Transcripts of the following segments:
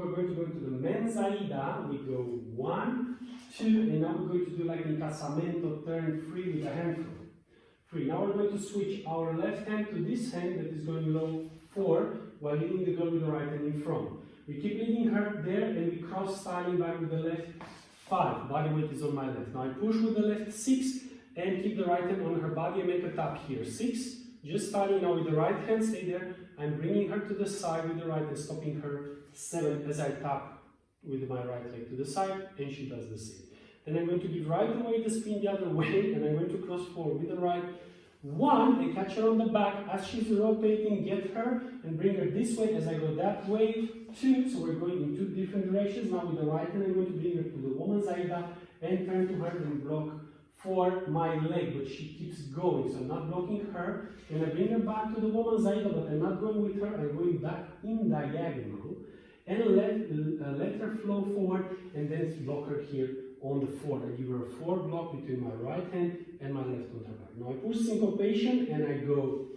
we're going to go to the mensaida. We go 1, 2, and now we're going to do like in casamento, turn free with a hand throw. 3. Now we're going to switch our left hand to this hand that is going low 4, while leading the girl with the right hand in front. We keep leading her there, and we cross styling back with the left 5. Body weight is on my left. Now I push with the left 6, and keep the right hand on her body and make a tap here. 6. Just styling now with the right hand, stay there. I'm bringing her to the side with the right and stopping her. 7 as I tap with my right leg to the side, and she does the same. Then I'm going to give right away the spin the other way, and I'm going to cross forward with the right 1 and catch her on the back as she's rotating. Get her and bring her this way as I go that way. 2. So we're going in 2 different directions. Now with the right hand, I'm going to bring her to the woman's aida and turn to her and block for my leg, but she keeps going, so I'm not blocking her. And I bring her back to the woman's aida, but I'm not going with her, I'm going back in diagonal and let her flow forward, and then block her here on the 4. I give her a 4 block between my right hand and my left on her back. Now I push syncopation and I go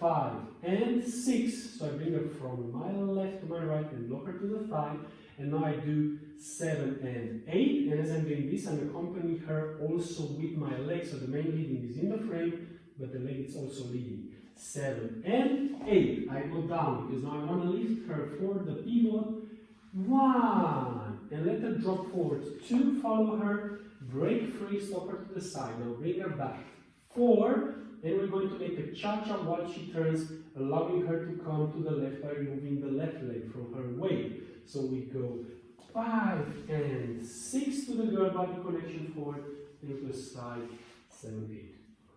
5 and 6, so I bring her from my left to my right and block her to the 5. And now I do 7 and 8, and as I'm doing this, I'm accompanying her also with my leg, so the main leading is in the frame, but the leg is also leading. 7 and 8, I go down, because now I want to lift her for the pivot. 1, and let her drop forward. 2, follow her, break free, stop her to the side. Now bring her back. 4, and we're going to make a cha-cha while she turns, allowing her to come to the left by removing the left leg from her weight. So we go 5 and 6 to the girl body connection forward, and to the side, 7, 8.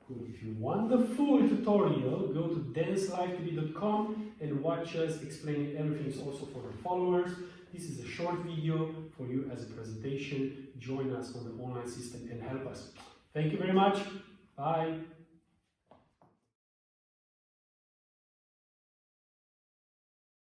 Cool. If you want the full tutorial, go to dancelivetv.com and watch us explaining everything. It's also for the followers. This is a short video for you as a presentation. Join us on the online system and help us. Thank you very much. Bye.